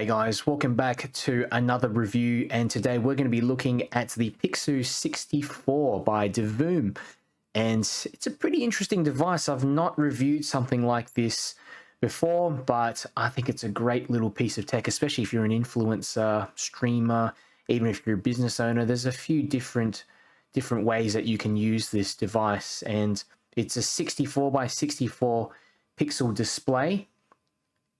G'day guys, welcome back to another review, and today we're going to be looking at the Pixoo 64 by Divoom. And it's a pretty interesting device. I've not reviewed something like this before, but I think it's a great little piece of tech, especially if you're an influencer, streamer, even if you're a business owner. There's a few different ways that you can use this device, and it's a 64 by 64 pixel display.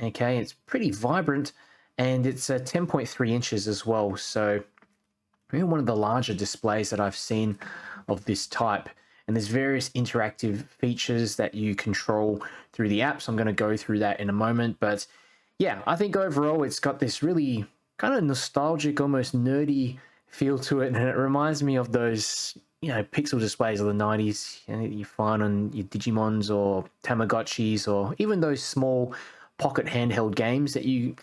Okay, it's pretty vibrant, and it's 10.3 inches as well, so maybe one of the larger displays that I've seen of this type. And there's various interactive features that you control through the app, so I'm going to go through that in a moment. But yeah, I think overall it's got this really kind of nostalgic, almost nerdy feel to it, and it reminds me of those, you know, pixel displays of the 90s, you know, you find on your Digimons or Tamagotchis, or even those small pocket handheld games that you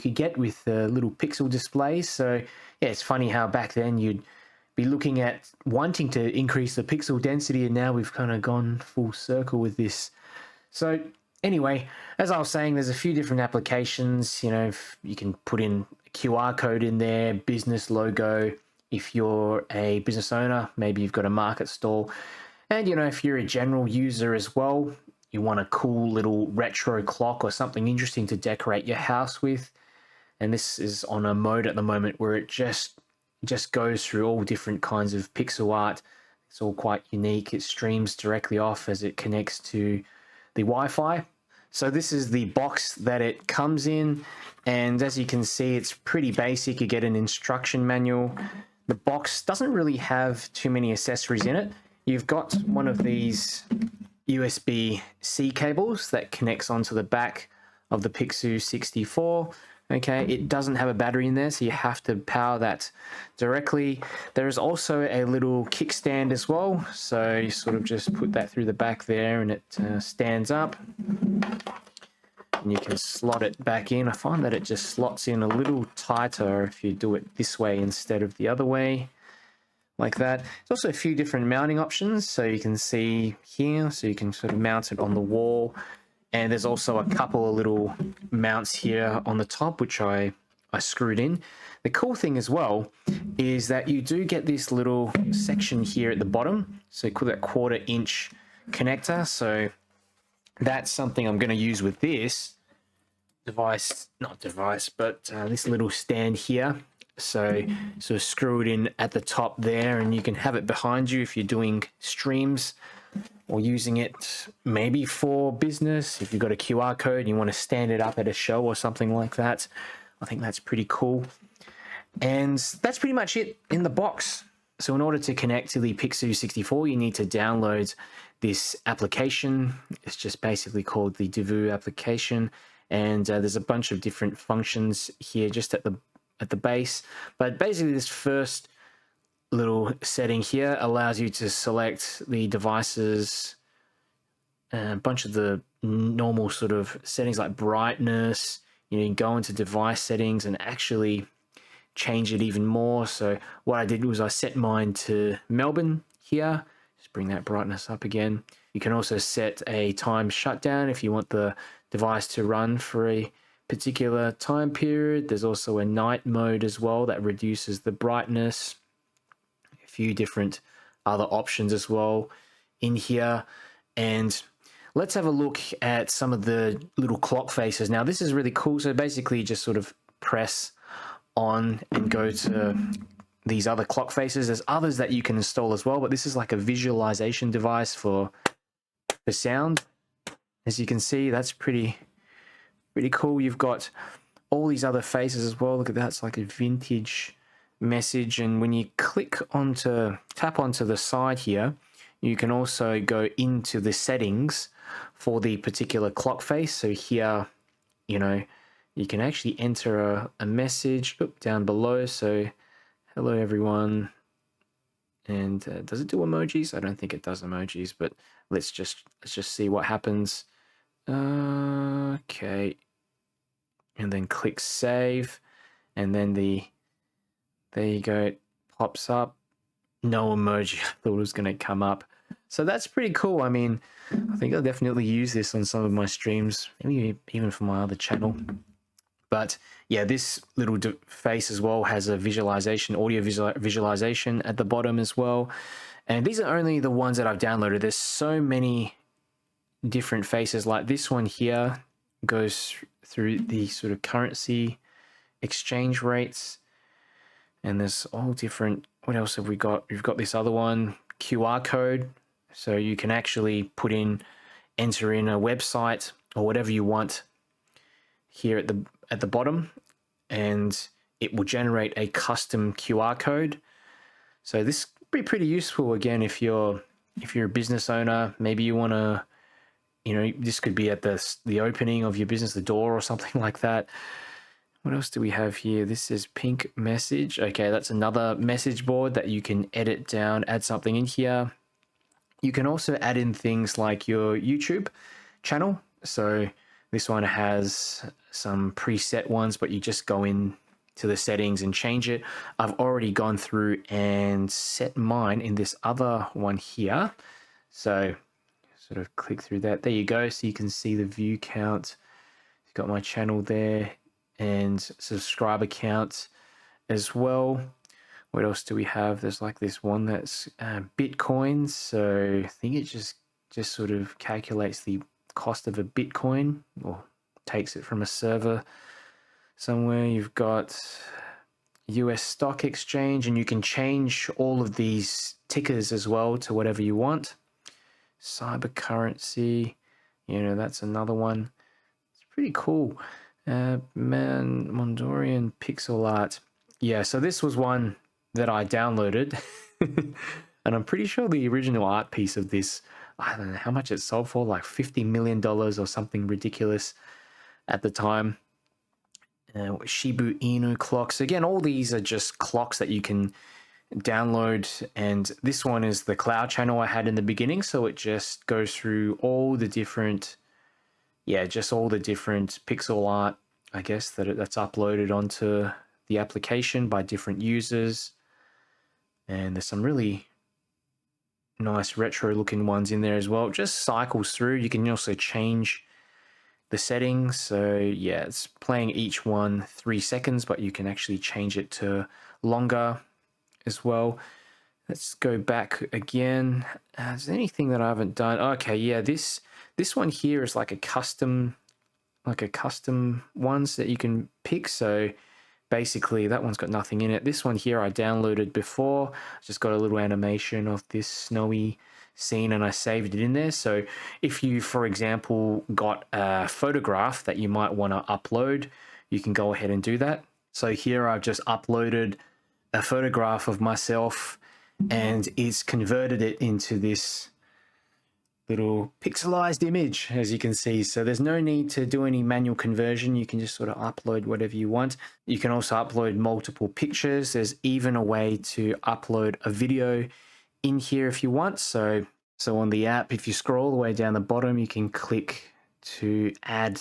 could get with little pixel displays. So yeah, it's funny how back then you'd be looking at wanting to increase the pixel density, and now we've kind of gone full circle with this. So anyway, as I was saying, there's a few different applications. You know, you can put in a QR code in there, business logo. If you're a business owner, maybe you've got a market stall. And, you know, if you're a general user as well, you want a cool little retro clock or something interesting to decorate your house with. And this is on a mode at the moment where it just goes through all different kinds of pixel art. It's all quite unique. It streams directly off as it connects to the Wi-Fi. So this is the box that it comes in, and as you can see, it's pretty basic. You get an instruction manual. The box doesn't really have too many accessories in it. You've got one of these USB-C cables that connects onto the back of the Pixoo 64. Okay, it doesn't have a battery in there, so you have to power that directly. There is also a little kickstand as well, so you sort of just put that through the back there, and it stands up, and you can slot it back in. I find that it just slots in a little tighter if you do it this way instead of the other way, like that. There's also a few different mounting options, so you can see here, so you can sort of mount it on the wall. And there's also a couple of little mounts here on the top, which I screwed in. The cool thing as well is that you do get this little section here at the bottom. So you call that 1/4 inch connector. So that's something I'm going to use with this device, this little stand here. So sort of screw it in at the top there, and you can have it behind you if you're doing streams or using it maybe for business. If you've got a QR code and you want to stand it up at a show or something like that, I think that's pretty cool. And that's pretty much it in the box. So in order to connect to the Pixoo 64, you need to download this application. It's just basically called the Divoom application, and there's a bunch of different functions here just at the base. But basically this first little setting here allows you to select the devices, a bunch of the normal sort of settings like brightness. You know, you can go into device settings and actually change it even more. So what I did was I set mine to Melbourne here. Just bring that brightness up again. You can also set a time shutdown if you want the device to run for a particular time period. There's also a night mode as well that reduces the brightness. Few different other options as well in here. And let's have a look at some of the little clock faces. Now this is really cool. So basically just sort of press on and go to these other clock faces. There's others that you can install as well, but this is like a visualization device for sound. As you can see, that's pretty cool. You've got all these other faces as well. Look at that, it's like a vintage message. And when you tap onto the side here, you can also go into the settings for the particular clock face. So here, you know, you can actually enter a message down below. So hello everyone. And does it do emojis? I don't think it does emojis, but let's just see what happens. Okay, and then click save, and then there you go, it pops up. No emoji. I thought it was going to come up. So that's pretty cool. I mean, I think I'll definitely use this on some of my streams, maybe even for my other channel. But yeah, this little face as well has a visualization, audio visualization at the bottom as well. And these are only the ones that I've downloaded. There's so many different faces. Like this one here goes through the sort of currency exchange rates. And there's all different, what else have we got? We've got this other one, QR code. So you can actually enter in a website or whatever you want here at the bottom, and it will generate a custom QR code. So this would be pretty useful again if you're a business owner. Maybe you want to, this could be at the opening of your business, the door or something like that. What else do we have here? This is pink message. Okay, that's another message board that you can edit down, add something in here. You can also add in things like your YouTube channel. So this one has some preset ones, but you just go in to the settings and change it. I've already gone through and set mine in this other one here. So sort of click through that. There you go. So you can see the view count. Got my channel there and subscriber count as well. What else do we have? There's like this one that's Bitcoins. So I think it just sort of calculates the cost of a Bitcoin or takes it from a server somewhere. You've got US stock exchange, and you can change all of these tickers as well to whatever you want. Cyber currency, that's another one. It's pretty cool. Mondorian pixel art. Yeah, so this was one that I downloaded and I'm pretty sure the original art piece of this, I don't know how much it sold for, like $50 million or something ridiculous at the time. Shibu Inu clocks. Again, all these are just clocks that you can download, and this one is the cloud channel I had in the beginning, so it just goes through all the different pixel art, I guess, that's uploaded onto the application by different users. And there's some really nice retro looking ones in there as well. It just cycles through. You can also change the settings. So yeah, it's playing each one 3 seconds, but you can actually change it to longer as well. Let's go back again. Is there anything that I haven't done? Okay, yeah, this one here is like a custom ones that you can pick. So basically that one's got nothing in it. This one here I downloaded before. Just got a little animation of this snowy scene and I saved it in there. So if you, for example, got a photograph that you might want to upload, you can go ahead and do that. So here I've just uploaded a photograph of myself and it's converted it into this little pixelized image, as you can see. So there's no need to do any manual conversion. You can just sort of upload whatever you want. You can also upload multiple pictures. There's even a way to upload a video in here if you want. So on the app, if you scroll all the way down the bottom, you can click to add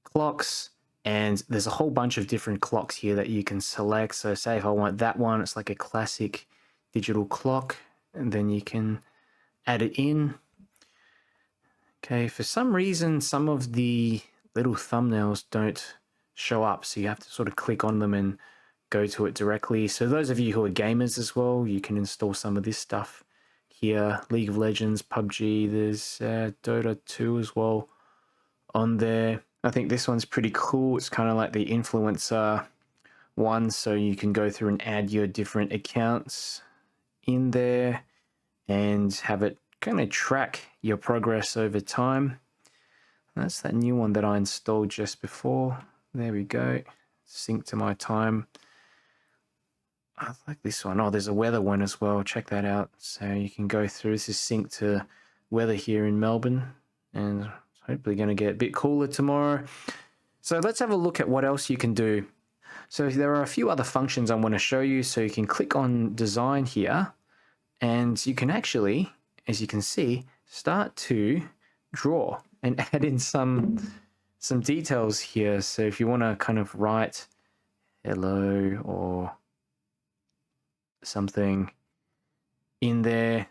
clocks, and there's a whole bunch of different clocks here that you can select. So say if I want that one, it's like a classic digital clock, and then you can add it in. Okay, for some reason, some of the little thumbnails don't show up, so you have to sort of click on them and go to it directly. So those of you who are gamers as well, you can install some of this stuff here. League of Legends, PUBG, there's Dota 2 as well on there. I think this one's pretty cool. It's kind of like the influencer one, so you can go through and add your different accounts in there and have it kind of track your progress over time. That's that new one that I installed just before. There we go. Sync to my time. I like this one. Oh, there's a weather one as well. Check that out. So you can go through. This is synced to weather here in Melbourne, and it's hopefully going to get a bit cooler tomorrow. So let's have a look at what else you can do. So there are a few other functions I want to show you. So you can click on design here, and you can actually, as you can see, start to draw and add in some details here. So if you want to kind of write hello or something in there,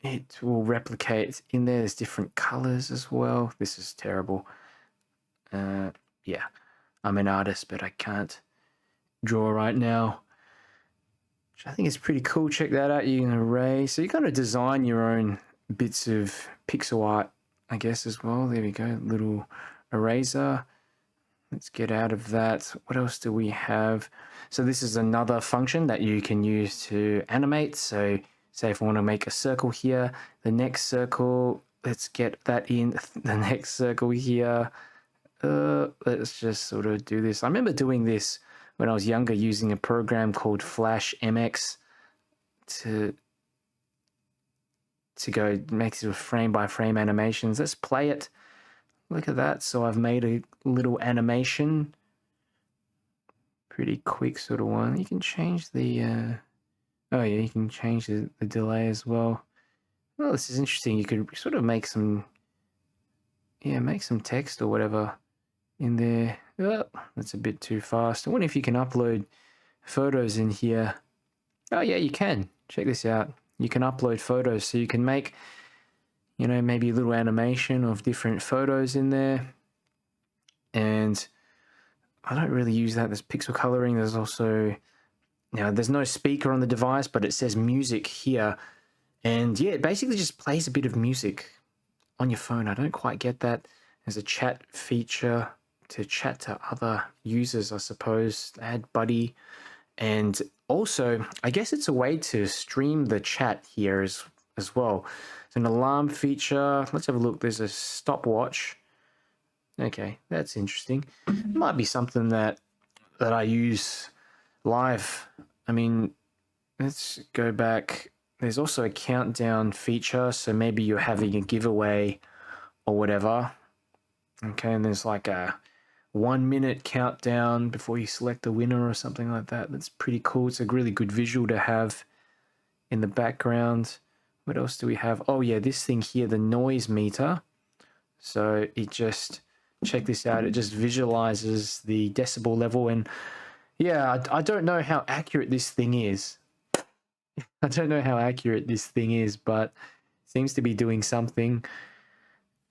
it will replicate in there. There's different colors as well. This is terrible. yeah, I'm an artist, but I can't draw right now. Which I think is pretty cool. Check that out. You can array. So you kind of design your own bits of pixel art, I guess, as well. There we go. Little eraser. Let's get out of that. What else do we have? So this is another function that you can use to animate. So say if I want to make a circle here, the next circle, let's get that in the next circle here. Let's just sort of do this. I remember doing this when I was younger using a program called Flash MX to go make sort of frame by frame animations. Let's play it. Look at that. So I've made a little animation. Pretty quick sort of one. You can change the oh yeah, you can change the delay as well. Well, this is interesting. You could sort of make some make some text or whatever in there. Oh, that's a bit too fast. I wonder if you can upload photos in here. Oh yeah, you can. Check this out. You can upload photos, so you can make, you know, maybe a little animation of different photos in there. And I don't really use that. There's pixel coloring. There's also, now there's no speaker on the device, but it says music here. And yeah, it basically just plays a bit of music on your phone. I don't quite get that. There's a chat feature to chat to other users, I suppose. Add buddy. And also, I guess it's a way to stream the chat here as well. It's an alarm feature. Let's have a look. There's a stopwatch. Okay, that's interesting. It might be something that I use live. I mean, let's go back. There's also a countdown feature, so maybe you're having a giveaway or whatever. Okay, and there's like a 1 minute countdown before you select the winner or something like that. That's pretty cool. It's a really good visual to have in the background. What else do we have? Oh yeah, this thing here, the noise meter. So it just, check this out, it just visualizes the decibel level. And yeah, I don't know how accurate this thing is. I don't know how accurate this thing is, but it seems to be doing something.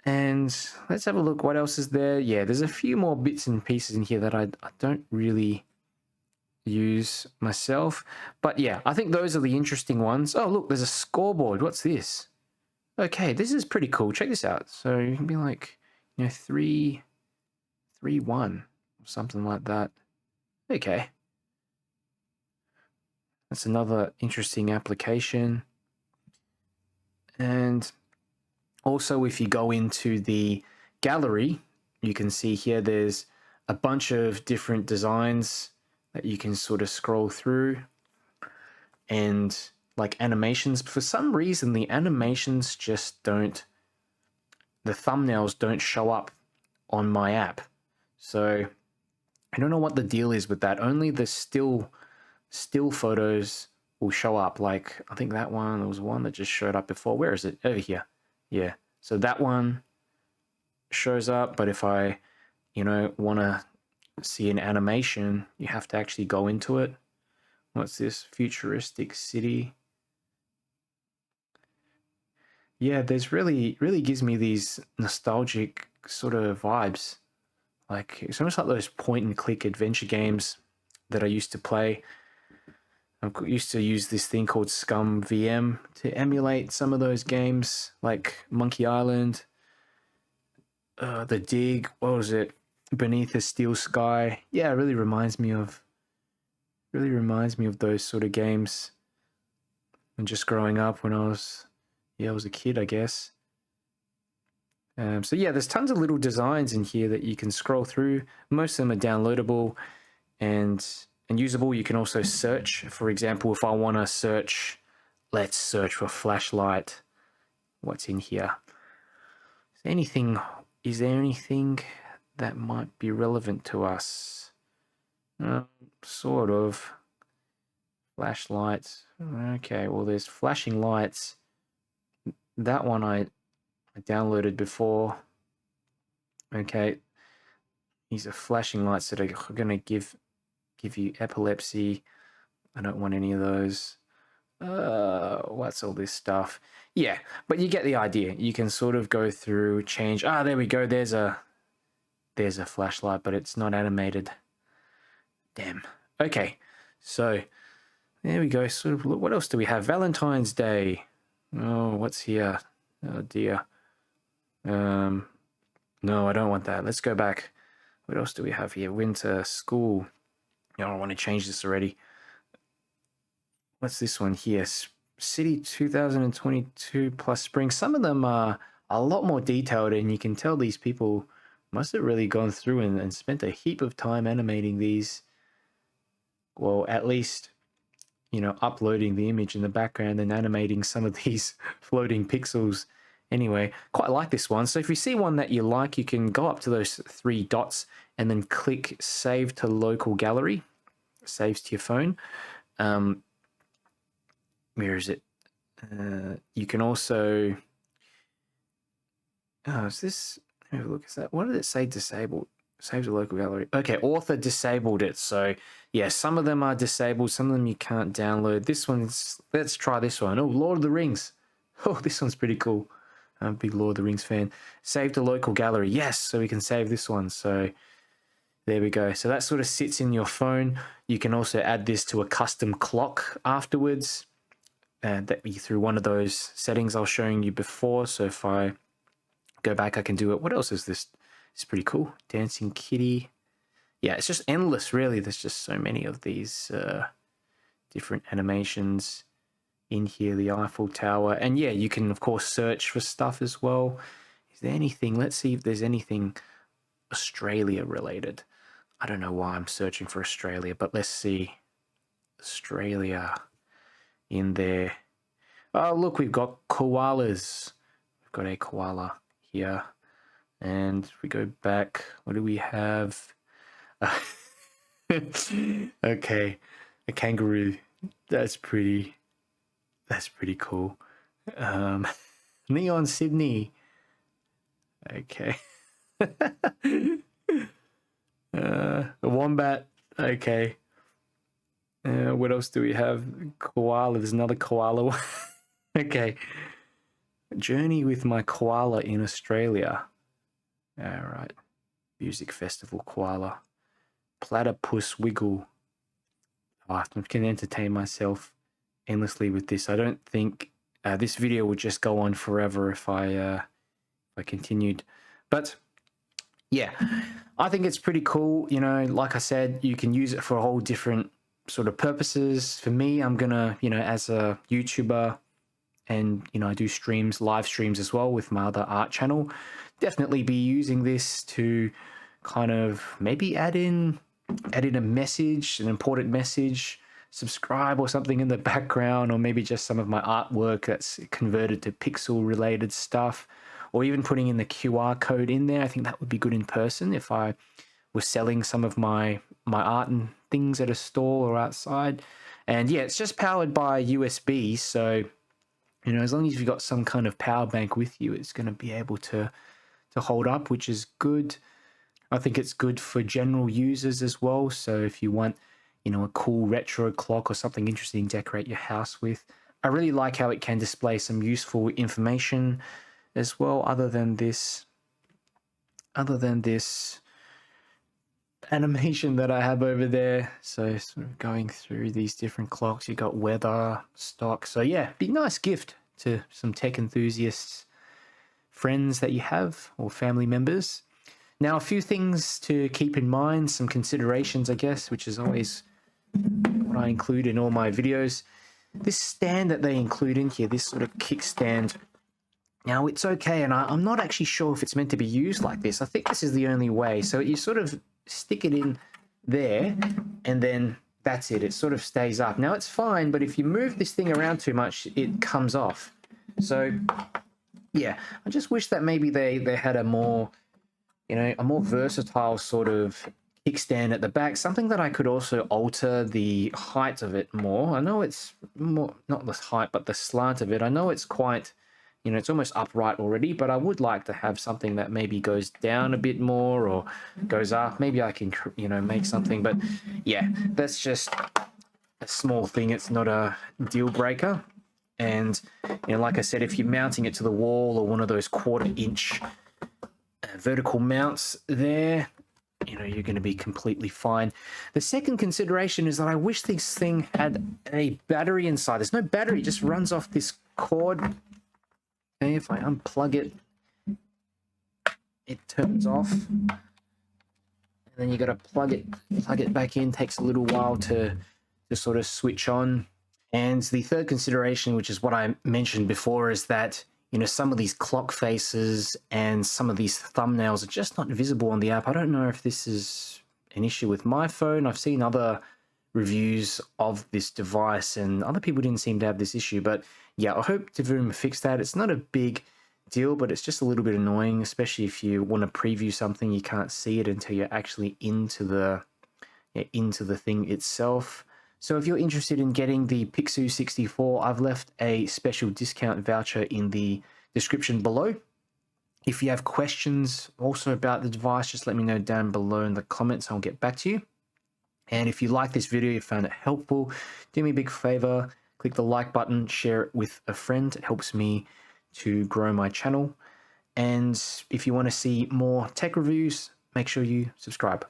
And let's have a look. What else is there? Yeah, there's a few more bits and pieces in here that I don't really use myself. But yeah, I think those are the interesting ones. Oh, look, there's a scoreboard. What's this? Okay, this is pretty cool. Check this out. So you can be like, you know, 3-1 or something like that. Okay. That's another interesting application. And also, if you go into the gallery, you can see here there's a bunch of different designs that you can sort of scroll through, and like animations. For some reason, the animations just don't, the thumbnails don't show up on my app. So I don't know what the deal is with that. Only the still photos will show up. Like, I think that one, there was one that just showed up before. Where is it? Over here. Yeah. So that one shows up, but if I, you know, want to see an animation, you have to actually go into it. What's this? Futuristic city. Yeah, there's really gives me these nostalgic sort of vibes. Like, it's almost like those point and click adventure games that I used to play. I used to use this thing called Scum VM to emulate some of those games, like Monkey Island, The Dig, what was it? Beneath a Steel Sky. Yeah, it really reminds me of those sort of games. And just growing up when I was a kid, I guess. So yeah, there's tons of little designs in here that you can scroll through. Most of them are downloadable and usable. You can also search. For example, if I want to search, let's search for flashlight. What's in here? Is there anything that might be relevant to us? Sort of. Flashlights. Okay, well, there's flashing lights. That one I downloaded before. Okay, these are flashing lights that are going to give you epilepsy. I don't want any of those. What's all this stuff? Yeah, but you get the idea. You can sort of go through, change. There we go. There's a There's a flashlight, but it's not animated. Damn. Okay, so there we go. Sort of. What else do we have? Valentine's Day. Oh, what's here? Oh dear. No, I don't want that. Let's go back. What else do we have here? Winter, school. I don't want to change this already. What's this one here? City 2022 plus spring. Some of them are a lot more detailed, and you can tell these people must have really gone through and spent a heap of time animating these. Well, at least, you know, uploading the image in the background and animating some of these floating pixels. Anyway, quite like this one. So if you see one that you like, you can go up to those 3 dots and then click Save to Local Gallery. Saves to your phone. Where is it? You can also... Oh, is this... Let me have a look. Is that... What did it say? Disabled. Save to Local Gallery. Okay, author disabled it. So, yeah, some of them are disabled. Some of them you can't download. This one's... Let's try this one. Oh, Lord of the Rings. Oh, this one's pretty cool. I'm a big Lord of the Rings fan. Save to Local Gallery. Yes, so we can save this one. So there we go. So that sort of sits in your phone. You can also add this to a custom clock afterwards. That be through one of those settings I was showing you before. So if I go back, I can do it. What else is this? It's pretty cool. Dancing Kitty. Yeah, it's just endless, really. There's just so many of these different animations in here. The Eiffel Tower. And yeah, you can, of course, search for stuff as well. Is there anything? Let's see if there's anything Australia related. I don't know why I'm searching for Australia, but let's see. Australia in there. Oh, look, we've got koalas. We've got a koala here. And if we go back, what do we have? Okay, a kangaroo. That's pretty cool. Neon Sydney. Okay. A wombat. Okay. What else do we have? Koala. There's another koala one. Okay. Journey with my koala in Australia. All right. Music festival koala. Platypus wiggle. Oh, I can entertain myself endlessly with this. I don't think this video would just go on forever if I continued. But yeah, I think it's pretty cool. You know, like I said, you can use it for a whole different sort of purposes. For me, I'm gonna, you know, as a YouTuber, and you know, I do live streams as well with my other art channel, definitely be using this to kind of maybe add in a message, an important message, subscribe or something in the background, or maybe just some of my artwork that's converted to pixel related stuff, or even putting in the QR code in there. I think that would be good in person if I was selling some of my art and things at a store or outside. And yeah, it's just powered by USB, so you know, as long as you've got some kind of power bank with you, it's going to be able to hold up, which is good. I think it's good for general users as well. So if you want, you know, a cool retro clock or something interesting to decorate your house with, I really like how it can display some useful information as well, other than this animation that I have over there. So sort of going through these different clocks, you got weather, stock. So yeah, be a nice gift to some tech enthusiasts, friends that you have, or family members. Now, a few things to keep in mind, some considerations, I guess, which is always what I include in all my videos. This stand that they include in here, this sort of kickstand. Now, it's okay, and I'm not actually sure if it's meant to be used like this. I think this is the only way. So you sort of stick it in there, and then that's it. It sort of stays up. Now, it's fine, but if you move this thing around too much, it comes off. So, yeah, I just wish that maybe they had a more, you know, a more versatile sort of kickstand at the back, something that I could also alter the height of it more. I know it's more, not the height, but the slant of it. I know it's quite, you know, it's almost upright already, but I would like to have something that maybe goes down a bit more or goes up. Maybe I can, you know, make something, but yeah, that's just a small thing. It's not a deal breaker. And, you know, like I said, if you're mounting it to the wall or one of those 1/4 inch vertical mounts there, you know, you're going to be completely fine. The second consideration is that I wish this thing had a battery inside. There's no battery, it just runs off this cord. Okay, if I unplug it, it turns off. And then you got to plug it back in. Takes a little while to sort of switch on. And the third consideration, which is what I mentioned before, is that, you know, some of these clock faces and some of these thumbnails are just not visible on the app. I don't know if this is an issue with my phone. I've seen other reviews of this device and other people didn't seem to have this issue. But yeah, I hope Divoom fixed that. It's not a big deal, but it's just a little bit annoying, especially if you want to preview something, you can't see it until you're actually into the thing itself. So if you're interested in getting the Pixoo 64, I've left a special discount voucher in the description below. If you have questions also about the device, just let me know down below in the comments. I'll get back to you. And if you like this video, you found it helpful, do me a big favor, click the like button, share it with a friend. It helps me to grow my channel. And if you want to see more tech reviews, make sure you subscribe.